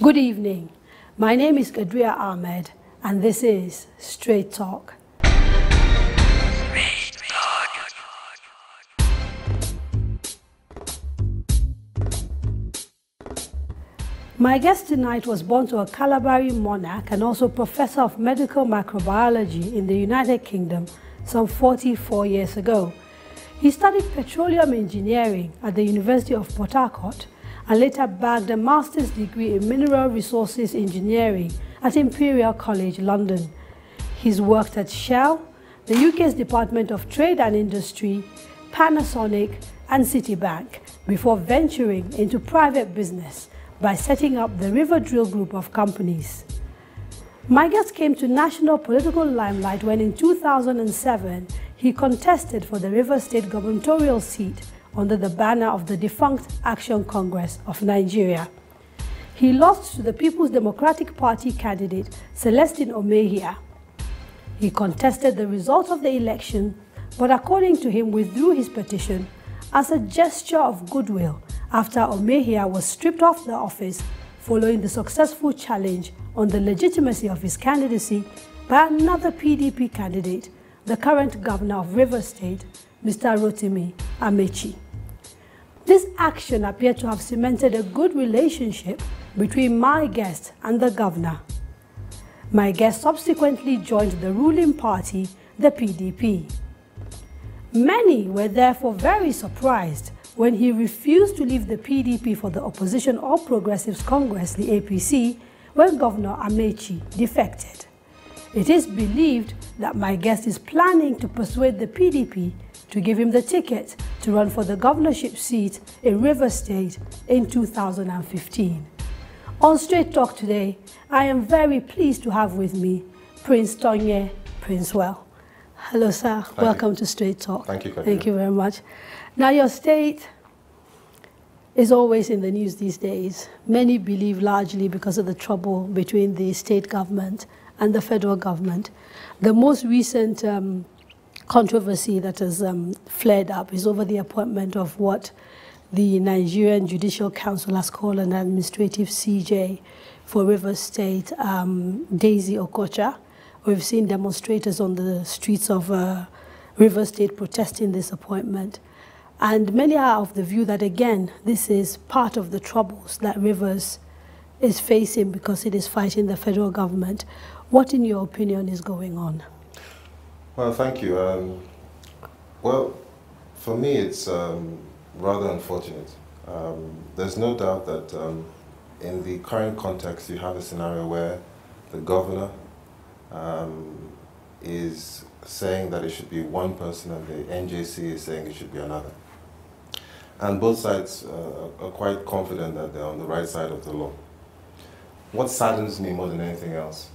Good evening. My name is Kadaria Ahmed, and this is Straight Talk. My guest tonight was born to a Kalabari monarch and also professor of medical microbiology in the United Kingdom some 44 years ago. He studied petroleum engineering at the University of Port Harcourt and later bagged a master's degree in mineral resources engineering at Imperial College London. He's worked at Shell, the UK's Department of Trade and Industry, Panasonic and Citibank before venturing into private business by setting up the River Drill Group of companies. My guest came to national political limelight when in 2007 he contested for the Rivers State gubernatorial seat under the banner of the defunct Action Congress of Nigeria. He lost to the People's Democratic Party candidate Celestine Omehia. He contested the result of the election, but according to him withdrew his petition as a gesture of goodwill after Omehia was stripped of the office following the successful challenge on the legitimacy of his candidacy by another PDP candidate, the current governor of Rivers State, Mr. Rotimi Amaechi. This action appeared to have cemented a good relationship between my guest and the governor. My guest subsequently joined the ruling party, the PDP. Many were therefore very surprised when he refused to leave the PDP for the Opposition All Progressives Congress, the APC, when Governor Amaechi defected. It is believed that my guest is planning to persuade the PDP to give him the ticket to run for the governorship seat in Rivers State in 2015. On Straight Talk today, I am very pleased to have with me Prince Tonye Princewill. Hello, sir. Welcome to Straight Talk. Thank you, Kadaria. Thank you very much. Now, your state is always in the news these days. Many believe largely because of the trouble between the state government and the federal government. The most recent controversy that has flared up is over the appointment of what the Nigerian Judicial Council has called an administrative CJ for Rivers State, Daisy Okocha. We've seen demonstrators on the streets of Rivers State protesting this appointment. And many are of the view that, again, this is part of the troubles that Rivers is facing because it is fighting the federal government. What, in your opinion, is going on? Well, thank you. Well, for me, it's rather unfortunate. There's no doubt that in the current context, you have a scenario where the governor is saying that it should be one person and the NJC is saying it should be another. And both sides are quite confident that they're on the right side of the law. What saddens me more than anything else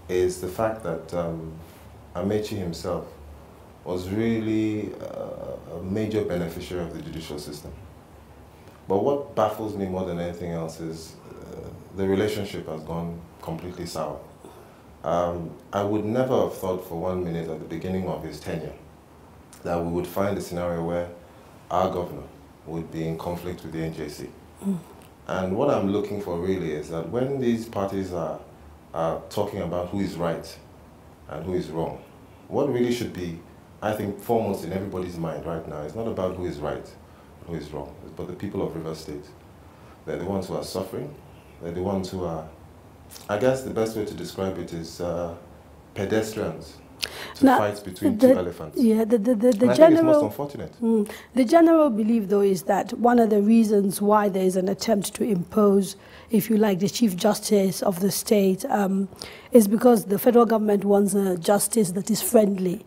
is the fact that Amaechi himself was really a major beneficiary of the judicial system. But what baffles me more than anything else is the relationship has gone completely sour. I would never have thought for 1 minute at the beginning of his tenure that we would find a scenario where our governor would be in conflict with the NJC. And what I'm looking for really is that when these parties are talking about who is right and who is wrong, what really should be, I think, foremost in everybody's mind right now is not about who is right and who is wrong, but the people of Rivers State. They're the ones who are suffering. They're the ones who are, I guess the best way to describe it is pedestrians to fight between two elephants. Yeah, the general, I think it's most unfortunate. The general belief, though, is that one of the reasons why there is an attempt to impose, if you like, the Chief Justice of the state is because the federal government wants a justice that is friendly.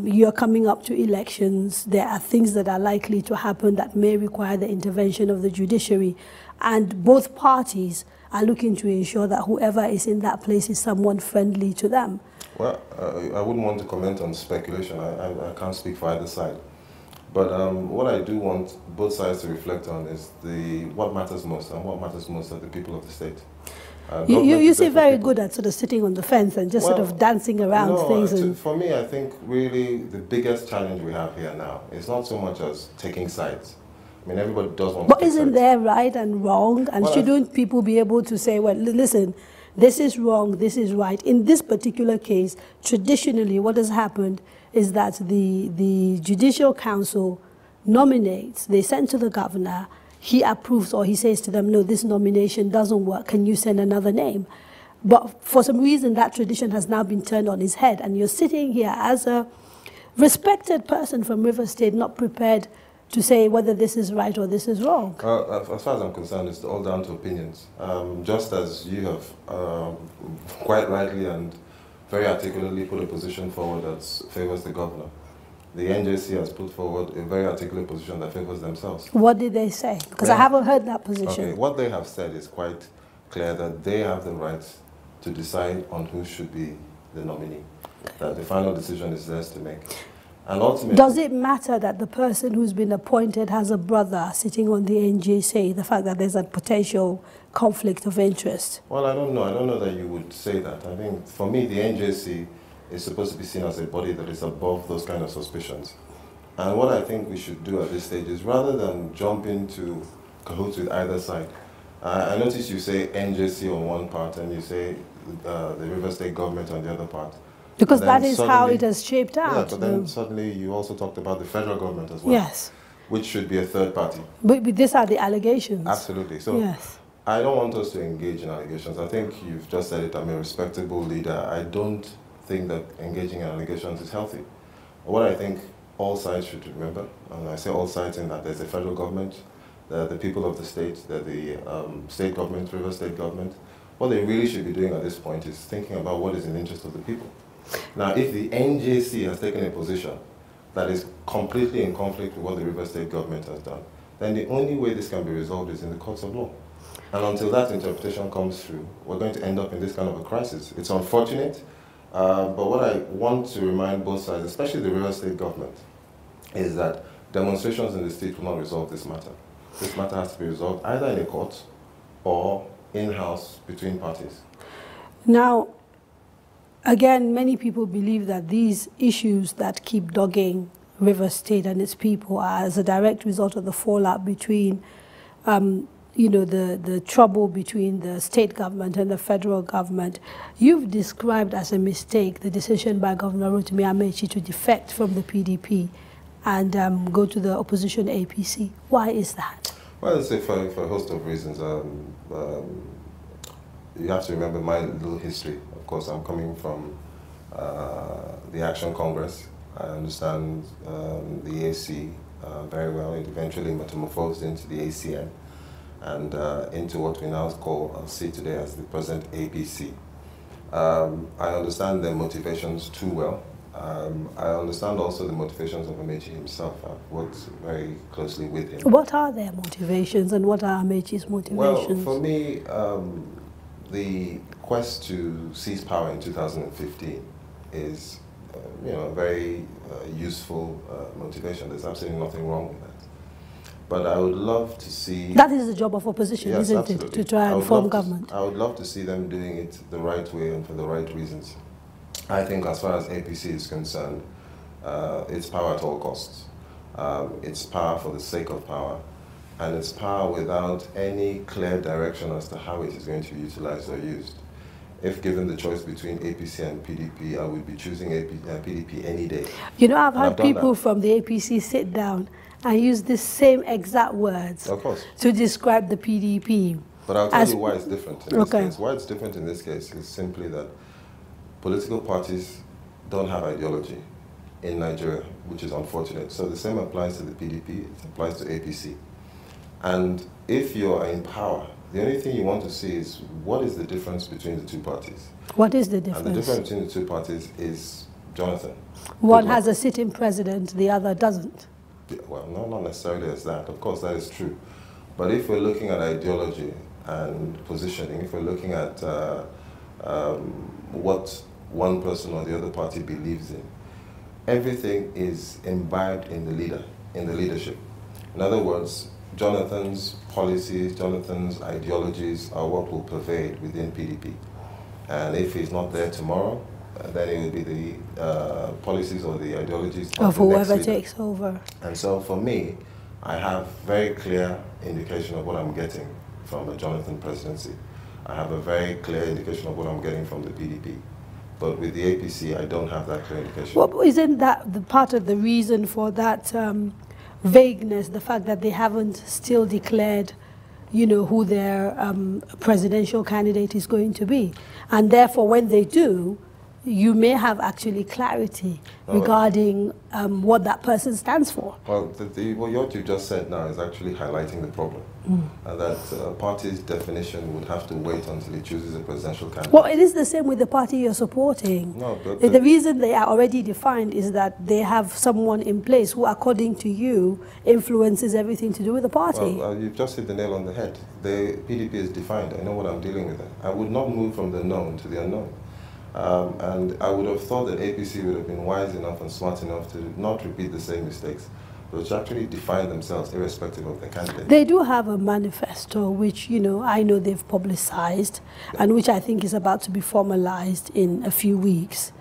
You're coming up to elections. There are things that are likely to happen that may require the intervention of the judiciary. And both parties are looking to ensure that whoever is in that place is someone friendly to them. Well, I wouldn't want to comment on speculation. I can't speak for either side. But what I do want both sides to reflect on is what matters most, and what matters most are the people of the state. You seem very good at sort of sitting on the fence and just sort of dancing around things. For me, I think really the biggest challenge we have here now is not so much as taking sides, I mean, everybody does want But to take isn't sides. there right and wrong? And Well, shouldn't people be able to say, well, listen, this is wrong, this is right? In this particular case, traditionally, what has happened is that the Judicial Council nominates, they send to the governor, he approves, or he says to them, no, this nomination doesn't work, can you send another name? But for some reason, that tradition has now been turned on its head, and you're sitting here as a respected person from River State, not prepared to say whether this is right or this is wrong. As far as I'm concerned, it's all down to opinions. Just as you have quite rightly and very articulately put a position forward that favors the governor, the NJC has put forward a very articulate position that favors themselves. What did they say? Because I haven't heard that position. Okay, what they have said is quite clear, that they have the right to decide on who should be the nominee. That the final decision is theirs to make. And ultimately, does it matter that the person who's been appointed has a brother sitting on the NJC, the fact that there's a potential conflict of interest? Well, I don't know. I don't know that you would say that. I think, for me, the NJC is supposed to be seen as a body that is above those kind of suspicions. And what I think we should do at this stage is, rather than jump into cahoots with either side, I notice you say NJC on one part and you say the River State government on the other part. Because that is how it has shaped out. Yeah, but then suddenly you also talked about the federal government as well. Yes. Which should be a third party. But these are the allegations. Absolutely. So yes. I don't want us to engage in allegations. I think you've just said it. I'm a respectable leader. I don't think that engaging in allegations is healthy. What I think all sides should remember, and I say all sides in that there's a federal government, the people of the state, the state government, River State government. What they really should be doing at this point is thinking about what is in the interest of the people. Now, if the NJC has taken a position that is completely in conflict with what the River State government has done, then the only way this can be resolved is in the courts of law. And until that interpretation comes through, we're going to end up in this kind of a crisis. It's unfortunate, but what I want to remind both sides, especially the River State government, is that demonstrations in the state will not resolve this matter. This matter has to be resolved either in a court or in-house between parties. Now, again, many people believe that these issues that keep dogging River State and its people are as a direct result of the fallout between, you know, the trouble between the state government and the federal government. You've described as a mistake the decision by Governor Rotimi Amaechi to defect from the PDP and go to the opposition APC. Why is that? Well, I'd say for a host of reasons. You have to remember my little history. Of course, I'm coming from the Action Congress. I understand the AC very well. It eventually metamorphosed into the ACN and into what we now see today as the present APC. I understand their motivations too well. I understand also the motivations of Amaechi himself. I've worked very closely with him. What are their motivations and what are Amaechi's motivations? Well, for me, the quest to seize power in 2015 is, you know, a very useful motivation. There's absolutely nothing wrong with that. But I would love to see... That is the job of opposition, yes, isn't absolutely. it? To try and form government. I would love to see them doing it the right way and for the right reasons. I think as far as APC is concerned, it's power at all costs. It's power for the sake of power. And it's power without any clear direction as to how it is going to be utilized or used. If given the choice between APC and PDP, I would be choosing PDP any day. You know, I've had people from the APC sit down and use the same exact words to describe the PDP. But I'll tell you why it's different in this case. Why it's different in this case is simply that political parties don't have ideology in Nigeria, which is unfortunate. So the same applies to the PDP, it applies to APC. And if you're in power, the only thing you want to see is what is the difference between the two parties. What is the difference? And the difference between the two parties is Jonathan. One has a sitting president, the other doesn't. Well, no, not necessarily as that. Of course, that is true. But if we're looking at ideology and positioning, if we're looking at what one person or the other party believes in, everything is imbibed in the leader, in the leadership. In other words, Jonathan's policies, Jonathan's ideologies are what will pervade within PDP. And if he's not there tomorrow, then it will be the policies or the ideologies of whoever takes over. And so for me, I have very clear indication of what I'm getting from the Jonathan presidency. I have a very clear indication of what I'm getting from the PDP. But with the APC, I don't have that clear indication. Well, isn't that the part of the reason for that vagueness, the fact that they haven't still declared, you know, who their presidential candidate is going to be? And therefore, when they do, you may have actually clarity regarding what that person stands for. Well, what you just said now is actually highlighting the problem. And that a party's definition would have to wait until it chooses a presidential candidate. Well, it is the same with the party you're supporting. No, but the reason they are already defined is that they have someone in place who, according to you, influences everything to do with the party. Well, you've just hit the nail on the head. The PDP is defined. I know what I'm dealing with. I would not move from the known to the unknown. And I would have thought that APC would have been wise enough and smart enough to not repeat the same mistakes, but to actually define themselves irrespective of the candidate. They do have a manifesto which, you know, I know they've publicized and which I think is about to be formalized in a few weeks.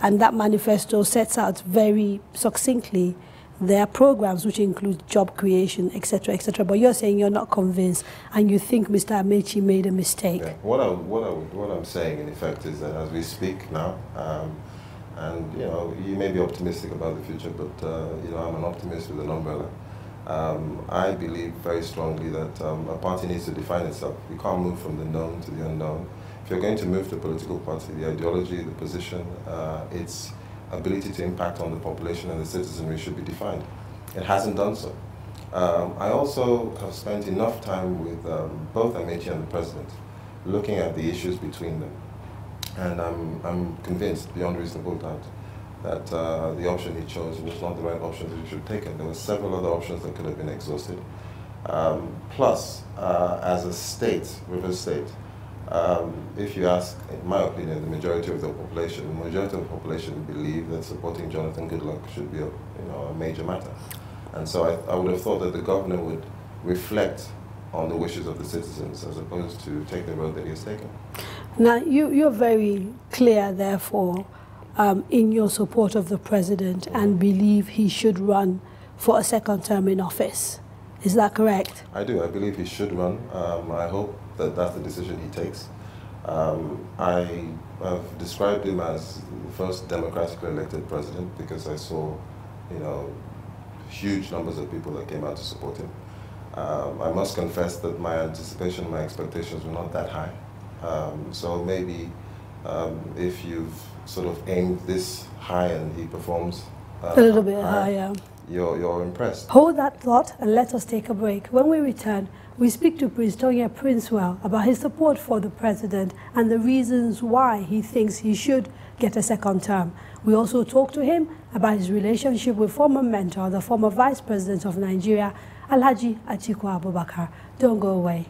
And that manifesto sets out very succinctly their programs, which include job creation, etc., etc. But you're saying you're not convinced and you think Mr. Amaechi made a mistake. Yeah. What I'm saying, in effect, is that as we speak now, and you know, you may be optimistic about the future, but you know, I'm an optimist with an umbrella. I believe very strongly that a party needs to define itself. You can't move from the known to the unknown. If you're going to move to a political party, the ideology, the position, its ability to impact on the population and the citizenry should be defined. It hasn't done so. I also have spent enough time with both Amaechi and the president, looking at the issues between them. And I'm convinced, beyond reasonable doubt, that the option he chose was not the right option that he should have taken. There were several other options that could have been exhausted. Plus, as a state, Rivers State, if you ask, in my opinion, the majority of the population believe that supporting Jonathan Goodluck should be a major matter. And so I would have thought that the governor would reflect on the wishes of the citizens as opposed to take the road that he has taken. Now, you're very clear, therefore, in your support of the president and believe he should run for a second term in office. Is that correct? I do. I believe he should run. I hope that that's the decision he takes. I have described him as the first democratically elected president because I saw, you know, huge numbers of people that came out to support him. I must confess that my anticipation, my expectations were not that high. So maybe if you've sort of aimed this high and he performs a little bit higher, you're impressed. Hold that thought and let us take a break. When we return, we speak to Prince Tonye Princewill about his support for the president and the reasons why he thinks he should get a second term. We also talk to him about his relationship with former mentor, the former Vice President of Nigeria, Alhaji Atiku Abubakar. Don't go away.